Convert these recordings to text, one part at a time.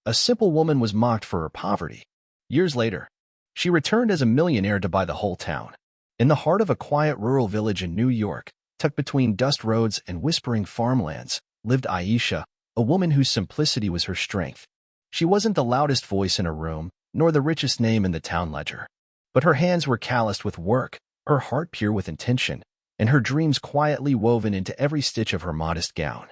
A simple woman was mocked for her poverty. Years later, she returned as a millionaire to buy the whole town. In the heart of a quiet rural village in New York, tucked between dust roads and whispering farmlands, lived Aisha, a woman whose simplicity was her strength. She wasn't the loudest voice in her room, nor the richest name in the town ledger. But her hands were calloused with work, her heart pure with intention, and her dreams quietly woven into every stitch of her modest gown.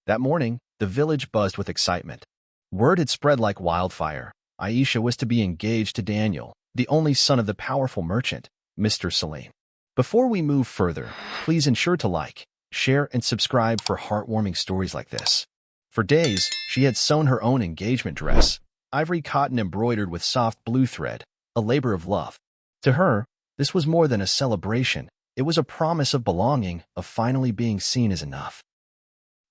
That morning, the village buzzed with excitement. Word had spread like wildfire. Aisha was to be engaged to Daniel, the only son of the powerful merchant, Mr. Salim. Before we move further, please ensure to like, share, and subscribe for heartwarming stories like this. For days, she had sewn her own engagement dress, ivory cotton embroidered with soft blue thread, a labor of love. To her, this was more than a celebration. It was a promise of belonging, of finally being seen as enough.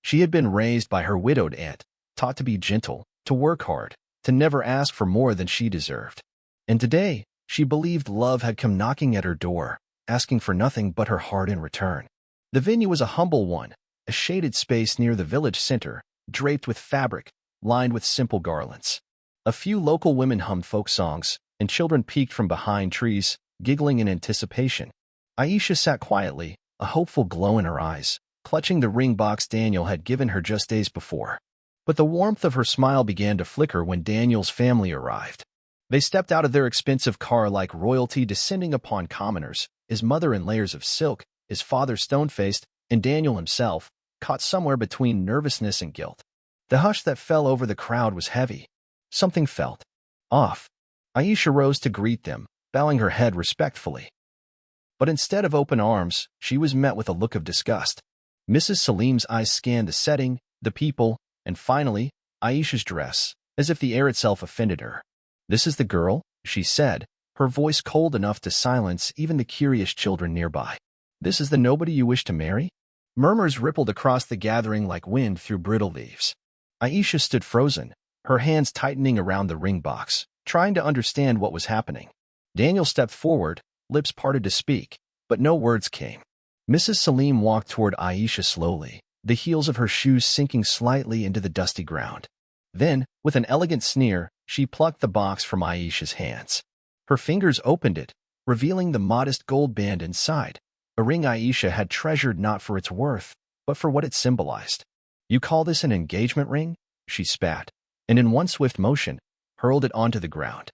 She had been raised by her widowed aunt, taught to be gentle, to work hard, to never ask for more than she deserved. And today, she believed love had come knocking at her door, asking for nothing but her heart in return. The venue was a humble one, a shaded space near the village center, draped with fabric, lined with simple garlands. A few local women hummed folk songs, and children peeked from behind trees, giggling in anticipation. Aisha sat quietly, a hopeful glow in her eyes, clutching the ring box Daniel had given her just days before. But the warmth of her smile began to flicker when Daniel's family arrived. They stepped out of their expensive car like royalty descending upon commoners, his mother in layers of silk, his father stone-faced, and Daniel himself, caught somewhere between nervousness and guilt. The hush that fell over the crowd was heavy. Something felt off. Aisha rose to greet them, bowing her head respectfully. But instead of open arms, she was met with a look of disgust. Mrs. Salim's eyes scanned the setting, the people, and finally, Aisha's dress, as if the air itself offended her. "This is the girl," she said, her voice cold enough to silence even the curious children nearby. "This is the nobody you wish to marry?" Murmurs rippled across the gathering like wind through brittle leaves. Aisha stood frozen, her hands tightening around the ring box, trying to understand what was happening. Daniel stepped forward, lips parted to speak, but no words came. Mrs. Salim walked toward Aisha slowly, the heels of her shoes sinking slightly into the dusty ground. Then, with an elegant sneer, she plucked the box from Aisha's hands. Her fingers opened it, revealing the modest gold band inside, a ring Aisha had treasured not for its worth, but for what it symbolized. "You call this an engagement ring?" she spat, and in one swift motion, hurled it onto the ground.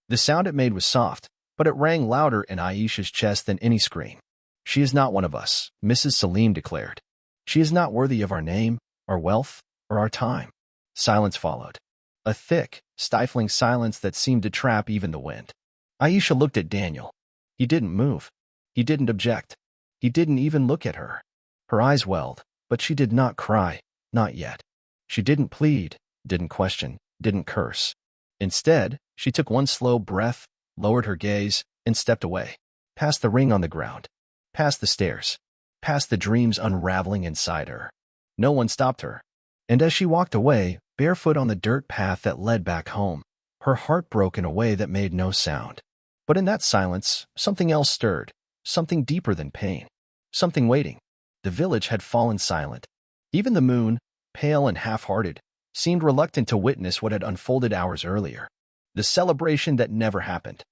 The sound it made was soft, but it rang louder in Aisha's chest than any scream. "She is not one of us," Mrs. Salim declared. "She is not worthy of our name, our wealth, or our time." Silence followed. A thick, stifling silence that seemed to trap even the wind. Aisha looked at Daniel. He didn't move. He didn't object. He didn't even look at her. Her eyes welled, but she did not cry, not yet. She didn't plead, didn't question, didn't curse. Instead, she took one slow breath, lowered her gaze, and stepped away, past the ring on the ground, past the stairs, past the dreams unraveling inside her. No one stopped her. And as she walked away, barefoot on the dirt path that led back home, her heart broke in a way that made no sound. But in that silence, something else stirred, something deeper than pain, something waiting. The village had fallen silent. Even the moon, pale and half-hearted, seemed reluctant to witness what had unfolded hours earlier. The celebration that never happened.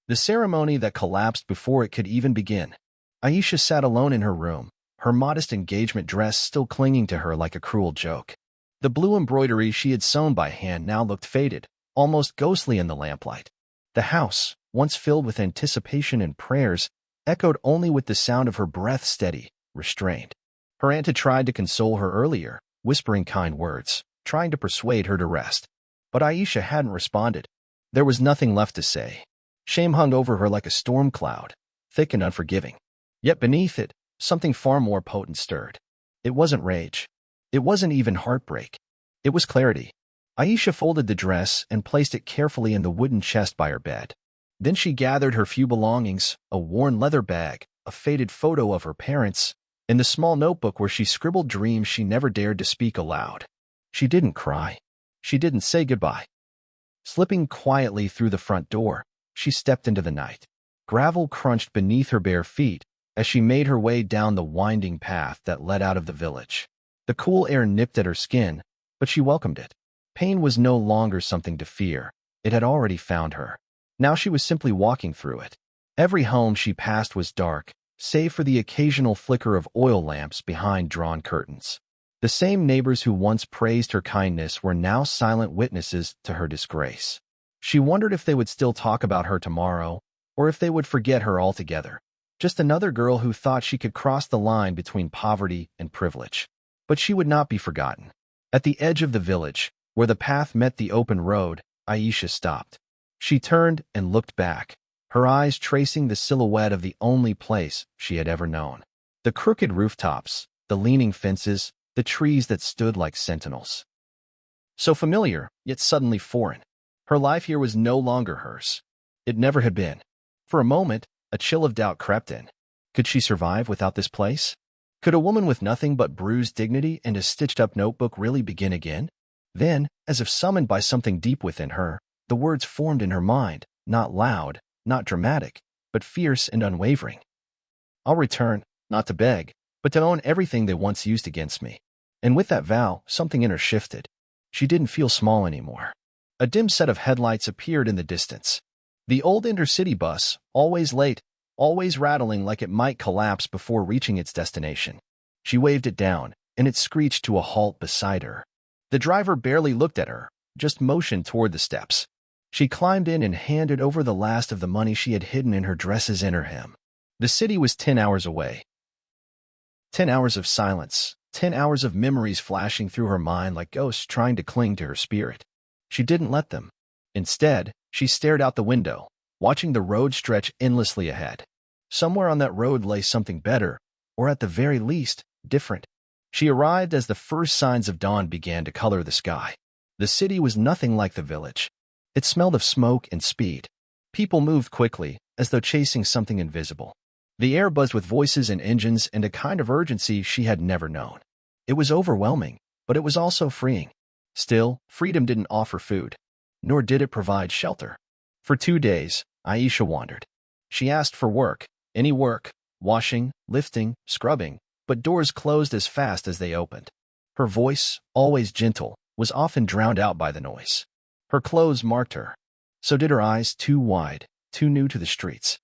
The ceremony that collapsed before it could even begin. Aisha sat alone in her room, her modest engagement dress still clinging to her like a cruel joke. The blue embroidery she had sewn by hand now looked faded, almost ghostly in the lamplight. The house, once filled with anticipation and prayers, echoed only with the sound of her breath steady, restrained. Her aunt had tried to console her earlier, whispering kind words, trying to persuade her to rest. But Aisha hadn't responded. There was nothing left to say. Shame hung over her like a storm cloud, thick and unforgiving. Yet beneath it, something far more potent stirred. It wasn't rage. It wasn't even heartbreak. It was clarity. Aisha folded the dress and placed it carefully in the wooden chest by her bed. Then she gathered her few belongings, a worn leather bag, a faded photo of her parents, and the small notebook where she scribbled dreams she never dared to speak aloud. She didn't cry. She didn't say goodbye. Slipping quietly through the front door, she stepped into the night. Gravel crunched beneath her bare feet as she made her way down the winding path that led out of the village. The cool air nipped at her skin, but she welcomed it. Pain was no longer something to fear. It had already found her. Now she was simply walking through it. Every home she passed was dark, save for the occasional flicker of oil lamps behind drawn curtains. The same neighbors who once praised her kindness were now silent witnesses to her disgrace. She wondered if they would still talk about her tomorrow, or if they would forget her altogether. Just another girl who thought she could cross the line between poverty and privilege. But she would not be forgotten. At the edge of the village, where the path met the open road, Aisha stopped. She turned and looked back, her eyes tracing the silhouette of the only place she had ever known. The crooked rooftops, the leaning fences, the trees that stood like sentinels. So familiar, yet suddenly foreign. Her life here was no longer hers. It never had been. For a moment, a chill of doubt crept in. Could she survive without this place? Could a woman with nothing but bruised dignity and a stitched-up notebook really begin again? Then, as if summoned by something deep within her, the words formed in her mind, not loud, not dramatic, but fierce and unwavering. I'll return, not to beg, but to own everything they once used against me. And with that vow, something in her shifted. She didn't feel small anymore. A dim set of headlights appeared in the distance. The old intercity bus, always late, always rattling like it might collapse before reaching its destination. She waved it down, and it screeched to a halt beside her. The driver barely looked at her, just motioned toward the steps. She climbed in and handed over the last of the money she had hidden in her dresses and her hem. The city was 10 hours away. 10 hours of silence, 10 hours of memories flashing through her mind like ghosts trying to cling to her spirit. She didn't let them. Instead, she stared out the window, watching the road stretch endlessly ahead. Somewhere on that road lay something better, or at the very least, different. She arrived as the first signs of dawn began to color the sky. The city was nothing like the village. It smelled of smoke and speed. People moved quickly, as though chasing something invisible. The air buzzed with voices and engines and a kind of urgency she had never known. It was overwhelming, but it was also freeing. Still, freedom didn't offer food, nor did it provide shelter. For 2 days, Aisha wandered. She asked for work, any work, washing, lifting, scrubbing, but doors closed as fast as they opened. Her voice, always gentle, was often drowned out by the noise. Her clothes marked her. So did her eyes, too wide, too new to the streets.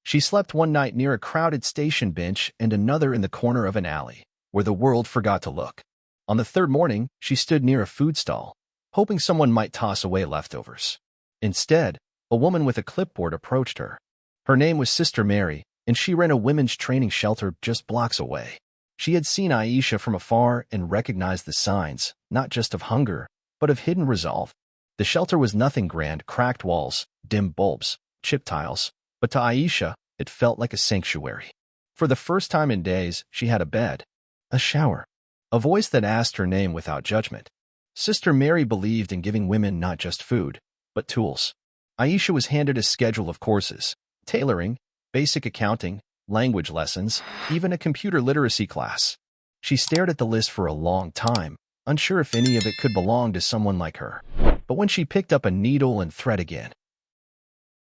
She slept one night near a crowded station bench and another in the corner of an alley, where the world forgot to look. On the third morning, she stood near a food stall, hoping someone might toss away leftovers. Instead, a woman with a clipboard approached her. Her name was Sister Mary, and she ran a women's training shelter just blocks away. She had seen Aisha from afar and recognized the signs, not just of hunger, but of hidden resolve. The shelter was nothing grand, cracked walls, dim bulbs, chipped tiles, but to Aisha, it felt like a sanctuary. For the first time in days, she had a bed, a shower, a voice that asked her name without judgment. Sister Mary believed in giving women not just food, but tools. Aisha was handed a schedule of courses: tailoring, basic accounting, language lessons, even a computer literacy class. She stared at the list for a long time, unsure if any of it could belong to someone like her. But when she picked up a needle and thread again,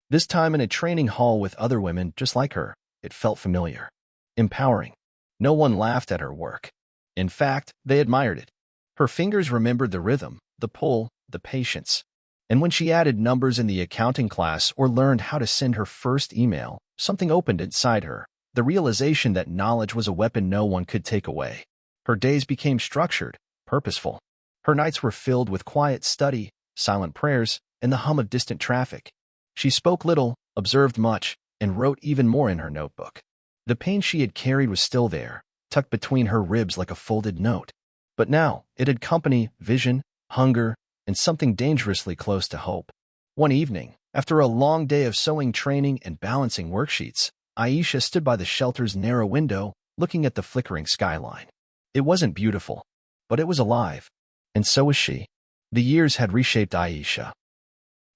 this time in a training hall with other women just like her, it felt familiar, empowering. No one laughed at her work. In fact, they admired it. Her fingers remembered the rhythm, the pull, the patience. And when she added numbers in the accounting class or learned how to send her first email, something opened inside her, the realization that knowledge was a weapon no one could take away. Her days became structured, purposeful. Her nights were filled with quiet study, silent prayers, and the hum of distant traffic. She spoke little, observed much, and wrote even more in her notebook. The pain she had carried was still there, tucked between her ribs like a folded note. But now, it had company, vision, hunger, and something dangerously close to hope. One evening, after a long day of sewing training and balancing worksheets, Aisha stood by the shelter's narrow window, looking at the flickering skyline. It wasn't beautiful, but it was alive. And so was she. The years had reshaped Aisha.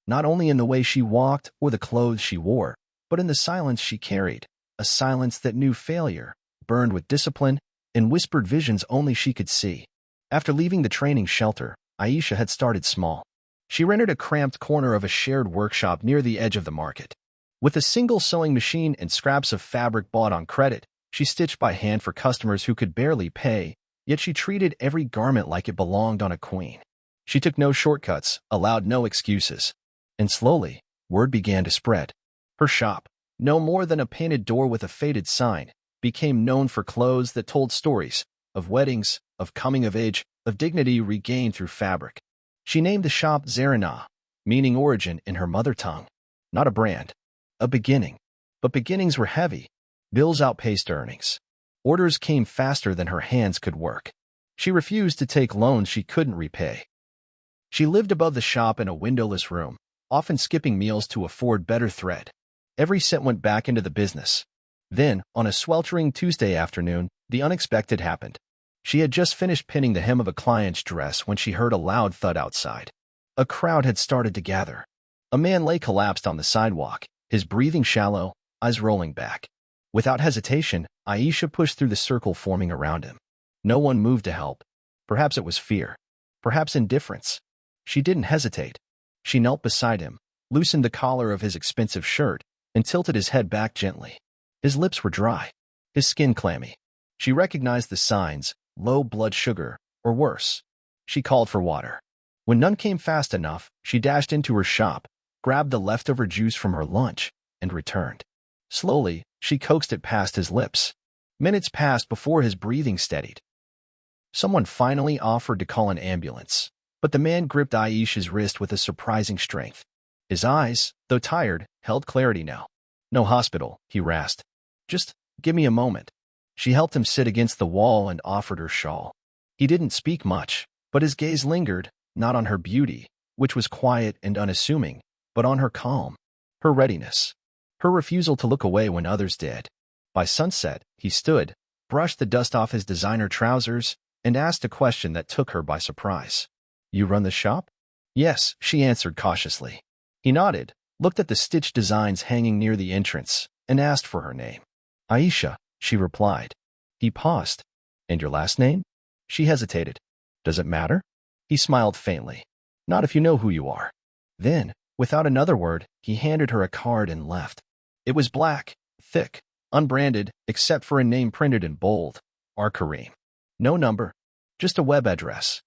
Not only in the way she walked or the clothes she wore, but in the silence she carried, a silence that knew failure, burned with discipline, and whispered visions only she could see. After leaving the training shelter, Aisha had started small. She rented a cramped corner of a shared workshop near the edge of the market. With a single sewing machine and scraps of fabric bought on credit, she stitched by hand for customers who could barely pay, yet she treated every garment like it belonged on a queen. She took no shortcuts, allowed no excuses. And slowly, word began to spread. Her shop, no more than a painted door with a faded sign, became known for clothes that told stories of weddings, of coming of age, of dignity regained through fabric. She named the shop Zarina, meaning origin in her mother tongue. Not a brand, a beginning. But beginnings were heavy. Bills outpaced earnings. Orders came faster than her hands could work. She refused to take loans she couldn't repay. She lived above the shop in a windowless room, often skipping meals to afford better thread. Every cent went back into the business. Then, on a sweltering Tuesday afternoon, the unexpected happened. She had just finished pinning the hem of a client's dress when she heard a loud thud outside. A crowd had started to gather. A man lay collapsed on the sidewalk, his breathing shallow, eyes rolling back. Without hesitation, Aisha pushed through the circle forming around him. No one moved to help. Perhaps it was fear. Perhaps indifference. She didn't hesitate. She knelt beside him, loosened the collar of his expensive shirt, and tilted his head back gently. His lips were dry, his skin clammy. She recognized the signs, low blood sugar, or worse. She called for water. When none came fast enough, she dashed into her shop, grabbed the leftover juice from her lunch, and returned. Slowly, she coaxed it past his lips. Minutes passed before his breathing steadied. Someone finally offered to call an ambulance, but the man gripped Aisha's wrist with a surprising strength. His eyes, though tired, held clarity now. "No hospital," he rasped. "Just give me a moment." She helped him sit against the wall and offered her shawl. He didn't speak much, but his gaze lingered, not on her beauty, which was quiet and unassuming, but on her calm, her readiness, her refusal to look away when others did. By sunset, he stood, brushed the dust off his designer trousers, and asked a question that took her by surprise. "You run the shop?" "Yes," she answered cautiously. He nodded, looked at the stitched designs hanging near the entrance, and asked for her name. "Aisha," she replied. He paused. "And your last name?" She hesitated. "Does it matter?" He smiled faintly. "Not if you know who you are." Then, without another word, he handed her a card and left. It was black, thick, unbranded, except for a name printed in bold, R. Kareem. No number, just a web address.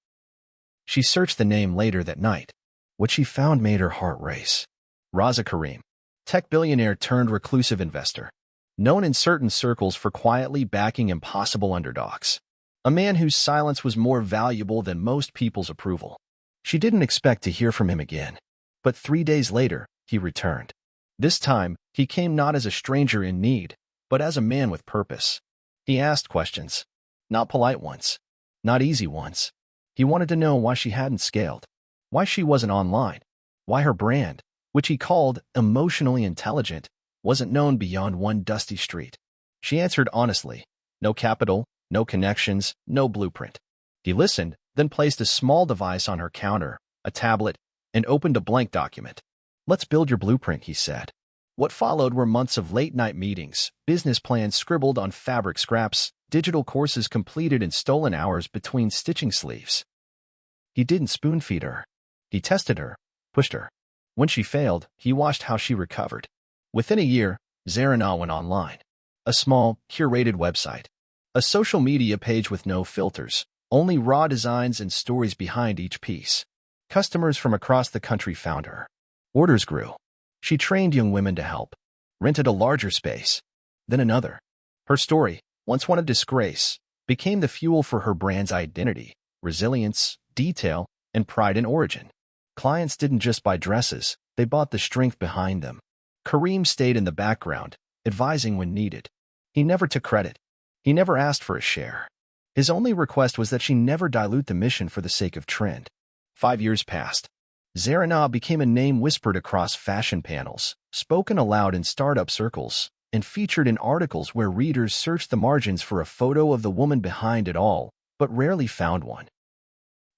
She searched the name later that night. What she found made her heart race. Raza Kareem, tech billionaire turned reclusive investor, known in certain circles for quietly backing impossible underdogs. A man whose silence was more valuable than most people's approval. She didn't expect to hear from him again. But 3 days later, he returned. This time, he came not as a stranger in need, but as a man with purpose. He asked questions. Not polite ones. Not easy ones. He wanted to know why she hadn't scaled. Why she wasn't online. Why her brand, which he called emotionally intelligent, wasn't known beyond one dusty street. She answered honestly. No capital, no connections, no blueprint. He listened, then placed a small device on her counter, a tablet, and opened a blank document. "Let's build your blueprint," he said. What followed were months of late-night meetings, business plans scribbled on fabric scraps, digital courses completed in stolen hours between stitching sleeves. He didn't spoon-feed her. He tested her, pushed her. When she failed, he watched how she recovered. Within a year, Zarina went online. A small, curated website. A social media page with no filters, only raw designs and stories behind each piece. Customers from across the country found her. Orders grew. She trained young women to help, rented a larger space, then another. Her story, once one of disgrace, became the fuel for her brand's identity, resilience, detail, and pride in origin. Clients didn't just buy dresses, they bought the strength behind them. Kareem stayed in the background, advising when needed. He never took credit. He never asked for a share. His only request was that she never dilute the mission for the sake of trend. 5 years passed. Zarina became a name whispered across fashion panels, spoken aloud in startup circles, and featured in articles where readers searched the margins for a photo of the woman behind it all, but rarely found one.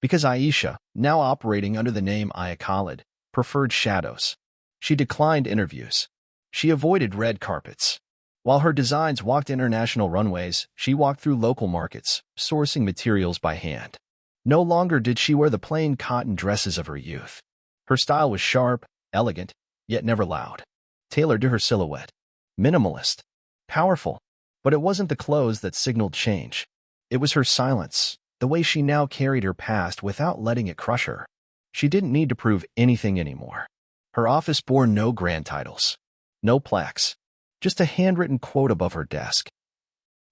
Because Aisha, now operating under the name Aya Khalid, preferred shadows. She declined interviews. She avoided red carpets. While her designs walked international runways, she walked through local markets, sourcing materials by hand. No longer did she wear the plain cotton dresses of her youth. Her style was sharp, elegant, yet never loud. Tailored to her silhouette. Minimalist. Powerful. But it wasn't the clothes that signaled change. It was her silence, the way she now carried her past without letting it crush her. She didn't need to prove anything anymore. Her office bore no grand titles, no plaques, just a handwritten quote above her desk.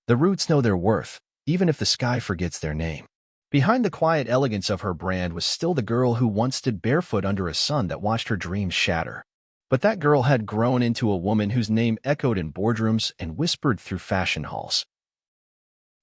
The roots know their worth, even if the sky forgets their name. Behind the quiet elegance of her brand was still the girl who once stood barefoot under a sun that watched her dreams shatter. But that girl had grown into a woman whose name echoed in boardrooms and whispered through fashion halls.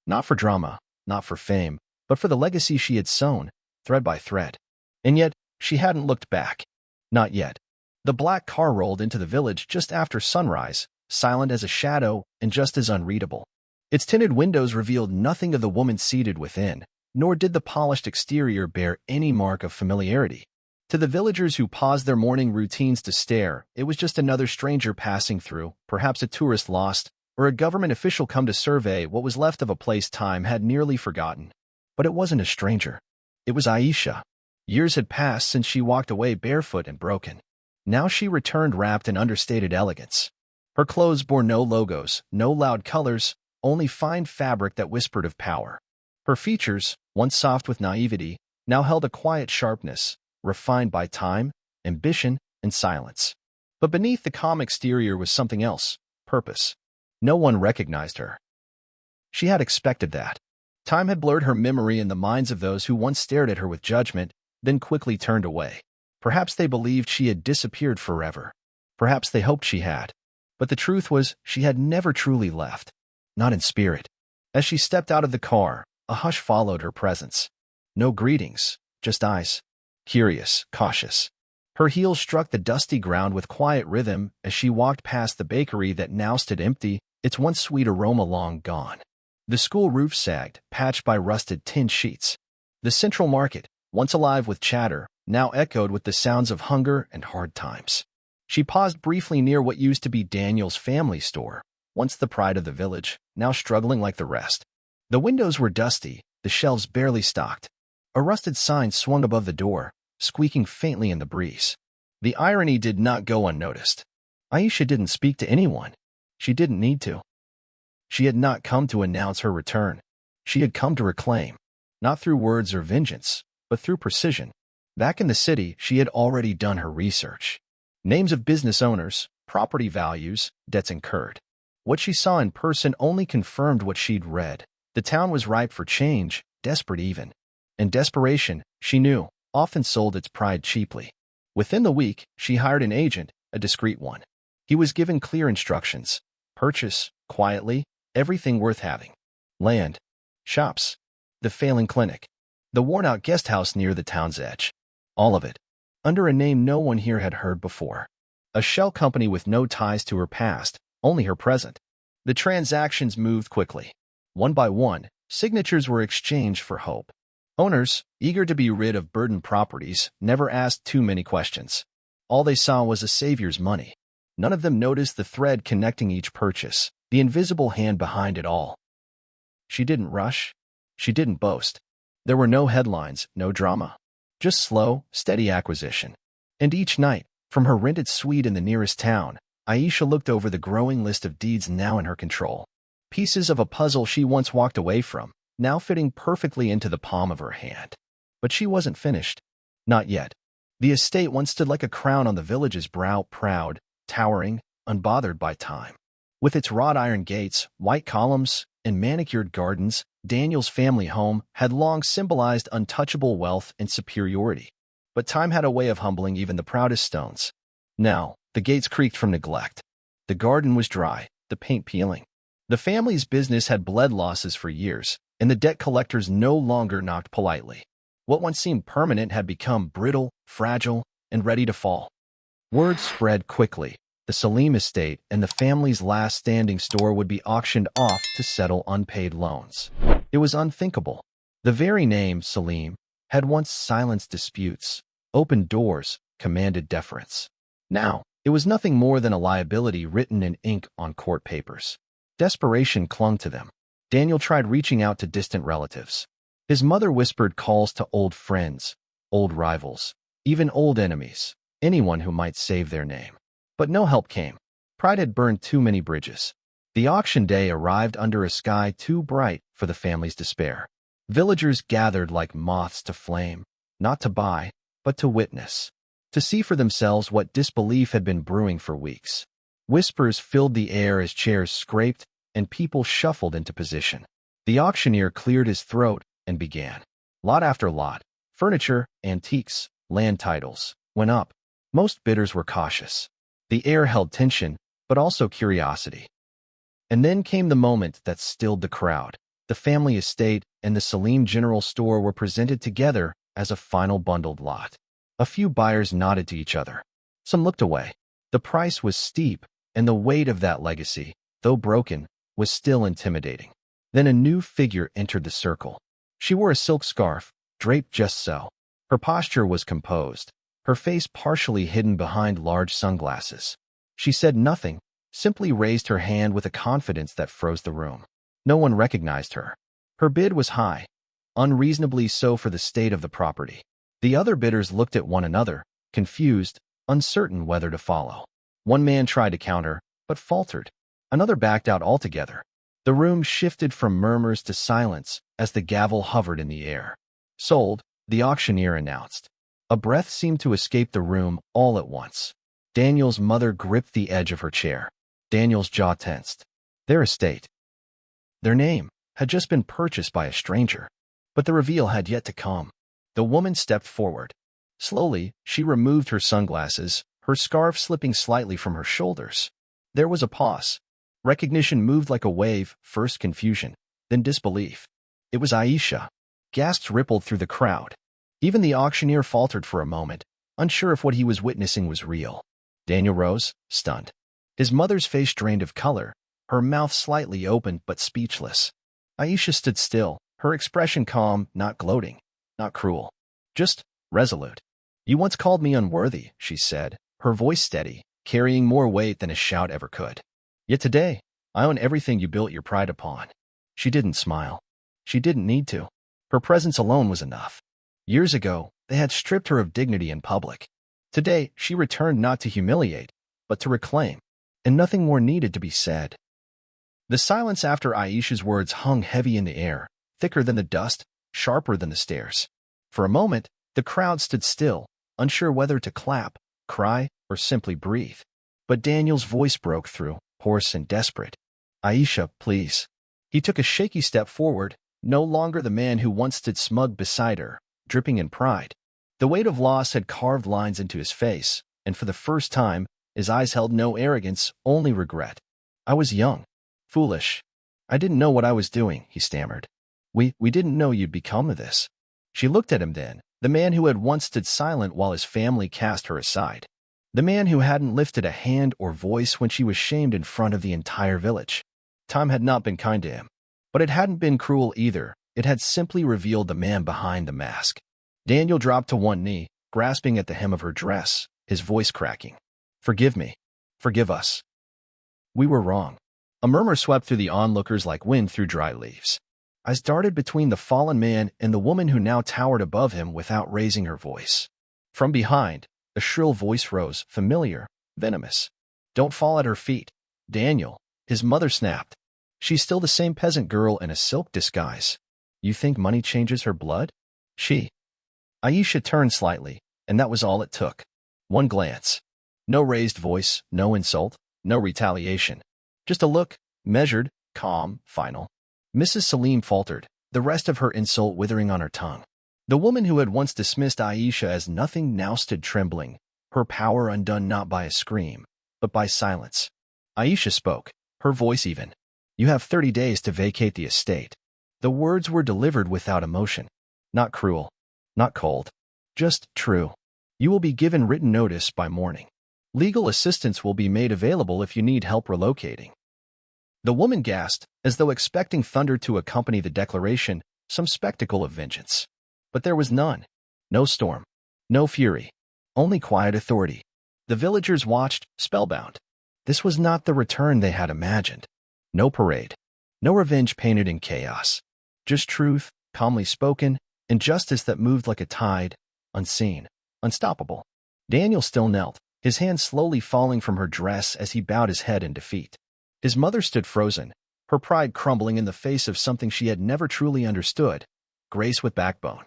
Not for drama, not for fame, but for the legacy she had sown, thread by thread. And yet, she hadn't looked back. Not yet. The black car rolled into the village just after sunrise, silent as a shadow and just as unreadable. Its tinted windows revealed nothing of the woman seated within, nor did the polished exterior bear any mark of familiarity. To the villagers who paused their morning routines to stare, it was just another stranger passing through, perhaps a tourist lost, or a government official come to survey what was left of a place time had nearly forgotten. But it wasn't a stranger. It was Aisha. Years had passed since she walked away barefoot and broken. Now she returned wrapped in understated elegance. Her clothes bore no logos, no loud colors, only fine fabric that whispered of power. Her features, once soft with naivety, now held a quiet sharpness, refined by time, ambition, and silence. But beneath the calm exterior was something else, purpose. No one recognized her. She had expected that. Time had blurred her memory in the minds of those who once stared at her with judgment, then quickly turned away. Perhaps they believed she had disappeared forever. Perhaps they hoped she had. But the truth was, she had never truly left. Not in spirit. As she stepped out of the car, a hush followed her presence. No greetings, just eyes. Curious, cautious. Her heels struck the dusty ground with quiet rhythm as she walked past the bakery that now stood empty, its once sweet aroma long gone. The school roof sagged, patched by rusted tin sheets. The central market, once alive with chatter, now echoed with the sounds of hunger and hard times. She paused briefly near what used to be Daniel's family store, once the pride of the village, now struggling like the rest. The windows were dusty, the shelves barely stocked. A rusted sign swung above the door, squeaking faintly in the breeze. The irony did not go unnoticed. Aisha didn't speak to anyone. She didn't need to. She had not come to announce her return. She had come to reclaim, not through words or vengeance, but through precision. Back in the city, she had already done her research. Names of business owners, property values, debts incurred. What she saw in person only confirmed what she'd read. The town was ripe for change, desperate even. And desperation, she knew, often sold its pride cheaply. Within the week, she hired an agent, a discreet one. He was given clear instructions. Purchase, quietly, everything worth having. Land, shops, the failing clinic, the worn-out guest house near the town's edge. All of it, under a name no one here had heard before. A shell company with no ties to her past, only her present. The transactions moved quickly. One by one, signatures were exchanged for hope. Owners, eager to be rid of burdened properties, never asked too many questions. All they saw was a savior's money. None of them noticed the thread connecting each purchase, the invisible hand behind it all. She didn't rush. She didn't boast. There were no headlines, no drama. Just slow, steady acquisition. And each night, from her rented suite in the nearest town, Aisha looked over the growing list of deeds now in her control. Pieces of a puzzle she once walked away from, now fitting perfectly into the palm of her hand. But she wasn't finished. Not yet. The estate once stood like a crown on the village's brow, proud, towering, unbothered by time. With its wrought iron gates, white columns, and manicured gardens, Daniel's family home had long symbolized untouchable wealth and superiority. But time had a way of humbling even the proudest stones. Now, the gates creaked from neglect. The garden was dry, the paint peeling. The family's business had bled losses for years, and the debt collectors no longer knocked politely. What once seemed permanent had become brittle, fragile, and ready to fall. Word spread quickly. The Salim estate and the family's last standing store would be auctioned off to settle unpaid loans. It was unthinkable. The very name, Salim, had once silenced disputes, opened doors, commanded deference. Now, it was nothing more than a liability written in ink on court papers. Desperation clung to them. Daniel tried reaching out to distant relatives. His mother whispered calls to old friends, old rivals, even old enemies, anyone who might save their name. But no help came. Pride had burned too many bridges. The auction day arrived under a sky too bright for the family's despair. Villagers gathered like moths to flame, not to buy, but to witness, to see for themselves what disbelief had been brewing for weeks. Whispers filled the air as chairs scraped and people shuffled into position. The auctioneer cleared his throat and began. Lot after lot, furniture, antiques, land titles, went up. Most bidders were cautious. The air held tension, but also curiosity. And then came the moment that stilled the crowd. The family estate and the Salim General Store were presented together as a final bundled lot. A few buyers nodded to each other. Some looked away. The price was steep, and the weight of that legacy, though broken, was still intimidating. Then a new figure entered the circle. She wore a silk scarf, draped just so. Her posture was composed, her face partially hidden behind large sunglasses. She said nothing, simply raised her hand with a confidence that froze the room. No one recognized her. Her bid was high, unreasonably so for the state of the property. The other bidders looked at one another, confused, uncertain whether to follow. One man tried to counter, but faltered. Another backed out altogether. The room shifted from murmurs to silence as the gavel hovered in the air. Sold, the auctioneer announced. A breath seemed to escape the room all at once. Daniel's mother gripped the edge of her chair. Daniel's jaw tensed. Their estate, their name, had just been purchased by a stranger. But the reveal had yet to come. The woman stepped forward. Slowly, she removed her sunglasses, her scarf slipping slightly from her shoulders. There was a pause. Recognition moved like a wave, first confusion, then disbelief. It was Aisha. Gasps rippled through the crowd. Even the auctioneer faltered for a moment, unsure if what he was witnessing was real. Daniel rose, stunned. His mother's face drained of color, her mouth slightly open but speechless. Aisha stood still, her expression calm, not gloating, not cruel, just resolute. You once called me unworthy, she said, her voice steady, carrying more weight than a shout ever could. Yet today, I own everything you built your pride upon. She didn't smile. She didn't need to. Her presence alone was enough. Years ago, they had stripped her of dignity in public. Today, she returned not to humiliate, but to reclaim, and nothing more needed to be said. The silence after Aisha's words hung heavy in the air, thicker than the dust, sharper than the stairs. For a moment, the crowd stood still, unsure whether to clap, cry, or simply breathe. But Daniel's voice broke through, hoarse and desperate. Aisha, please. He took a shaky step forward, no longer the man who once stood smug beside her, dripping in pride. The weight of loss had carved lines into his face, and for the first time, his eyes held no arrogance, only regret. I was young, foolish. I didn't know what I was doing, he stammered. We didn't know you'd become this. She looked at him then, the man who had once stood silent while his family cast her aside. The man who hadn't lifted a hand or voice when she was shamed in front of the entire village. Time had not been kind to him. But it hadn't been cruel either. It had simply revealed the man behind the mask. Daniel dropped to one knee, grasping at the hem of her dress, his voice cracking. Forgive me. Forgive us. We were wrong. A murmur swept through the onlookers like wind through dry leaves. Eyes darted between the fallen man and the woman who now towered above him without raising her voice. From behind, a shrill voice rose, familiar, venomous. Don't fall at her feet. Daniel, his mother snapped. She's still the same peasant girl in a silk disguise. You think money changes her blood? Aisha turned slightly, and that was all it took. One glance. No raised voice, no insult, no retaliation. Just a look, measured, calm, final. Mrs. Salim faltered, the rest of her insult withering on her tongue. The woman who had once dismissed Aisha as nothing now stood trembling, her power undone not by a scream, but by silence. Aisha spoke, her voice even. You have 30 days to vacate the estate. The words were delivered without emotion. Not cruel, not cold, just true. You will be given written notice by morning. Legal assistance will be made available if you need help relocating. The woman gasped, as though expecting thunder to accompany the declaration, some spectacle of vengeance. But there was none. No storm. No fury. Only quiet authority. The villagers watched, spellbound. This was not the return they had imagined. No parade. No revenge painted in chaos. Just truth, calmly spoken, and justice that moved like a tide, unseen, unstoppable. Daniel still knelt, his hand slowly falling from her dress as he bowed his head in defeat. His mother stood frozen, her pride crumbling in the face of something she had never truly understood, grace with backbone.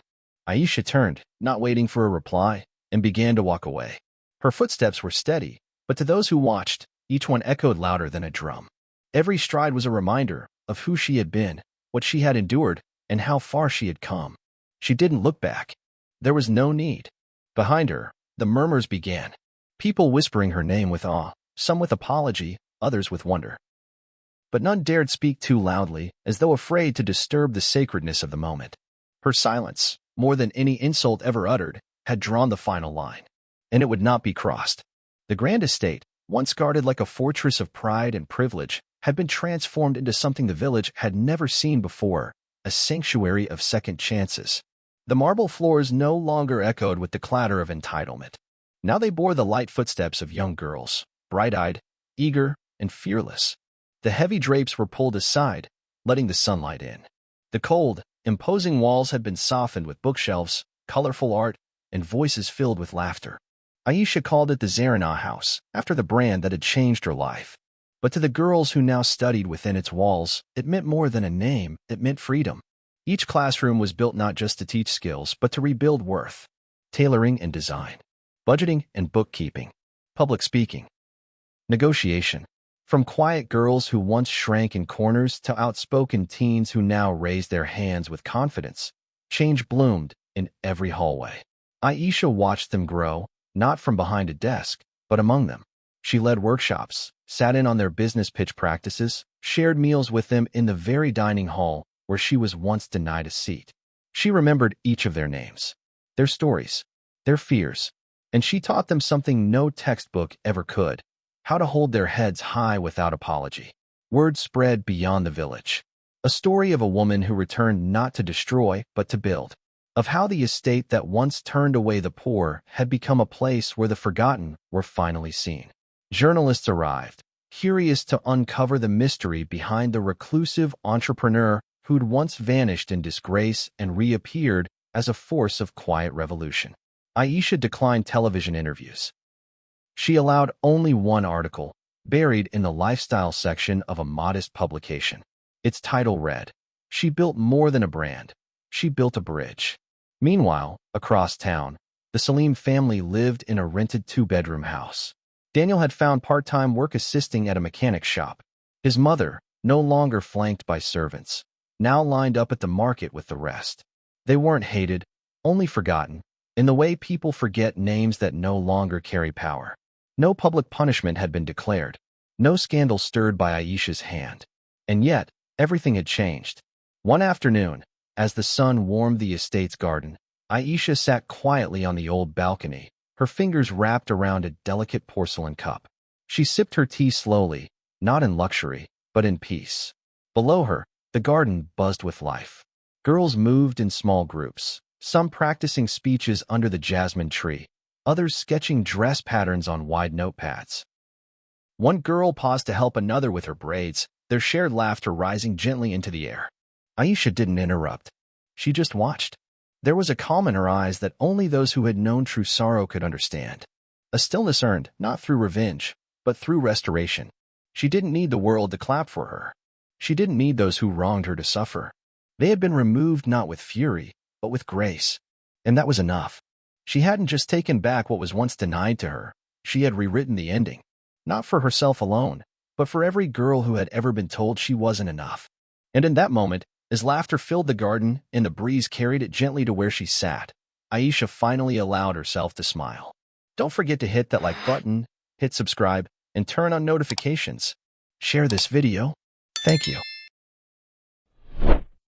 Aisha turned, not waiting for a reply, and began to walk away. Her footsteps were steady, but to those who watched, each one echoed louder than a drum. Every stride was a reminder of who she had been, what she had endured, and how far she had come. She didn't look back. There was no need. Behind her, the murmurs began. People whispering her name with awe, some with apology, others with wonder. But none dared speak too loudly, as though afraid to disturb the sacredness of the moment. Her silence, more than any insult ever uttered, had drawn the final line, and it would not be crossed. The grand estate, once guarded like a fortress of pride and privilege, had been transformed into something the village had never seen before, a sanctuary of second chances. The marble floors no longer echoed with the clatter of entitlement. Now they bore the light footsteps of young girls, bright-eyed, eager, and fearless. The heavy drapes were pulled aside, letting the sunlight in. The cold, imposing walls had been softened with bookshelves, colorful art, and voices filled with laughter. Aisha called it the Zarina House, after the brand that had changed her life. But to the girls who now studied within its walls, it meant more than a name, it meant freedom. Each classroom was built not just to teach skills, but to rebuild worth. Tailoring and design, budgeting and bookkeeping, public speaking, negotiation. From quiet girls who once shrank in corners to outspoken teens who now raised their hands with confidence, change bloomed in every hallway. Aisha watched them grow, not from behind a desk, but among them. She led workshops, sat in on their business pitch practices, shared meals with them in the very dining hall where she was once denied a seat. She remembered each of their names, their stories, their fears, and she taught them something no textbook ever could: how to hold their heads high without apology. Word spread beyond the village. A story of a woman who returned not to destroy, but to build. Of how the estate that once turned away the poor had become a place where the forgotten were finally seen. Journalists arrived, curious to uncover the mystery behind the reclusive entrepreneur who'd once vanished in disgrace and reappeared as a force of quiet revolution. Aisha declined television interviews. She allowed only one article, buried in the lifestyle section of a modest publication. Its title read, "She built more than a brand. She built a bridge." Meanwhile, across town, the Salim family lived in a rented two-bedroom house. Daniel had found part-time work assisting at a mechanic's shop. His mother, no longer flanked by servants, now lined up at the market with the rest. They weren't hated, only forgotten, in the way people forget names that no longer carry power. No public punishment had been declared, no scandal stirred by Aisha's hand. And yet, everything had changed. One afternoon, as the sun warmed the estate's garden, Aisha sat quietly on the old balcony, her fingers wrapped around a delicate porcelain cup. She sipped her tea slowly, not in luxury, but in peace. Below her, the garden buzzed with life. Girls moved in small groups, some practicing speeches under the jasmine tree, others sketching dress patterns on wide notepads. One girl paused to help another with her braids, their shared laughter rising gently into the air. Aisha didn't interrupt. She just watched. There was a calm in her eyes that only those who had known true sorrow could understand. A stillness earned, not through revenge, but through restoration. She didn't need the world to clap for her. She didn't need those who wronged her to suffer. They had been removed not with fury, but with grace. And that was enough. She hadn't just taken back what was once denied to her. She had rewritten the ending. Not for herself alone, but for every girl who had ever been told she wasn't enough. And in that moment, as laughter filled the garden and the breeze carried it gently to where she sat, Aisha finally allowed herself to smile. Don't forget to hit that like button, hit subscribe, and turn on notifications. Share this video. Thank you.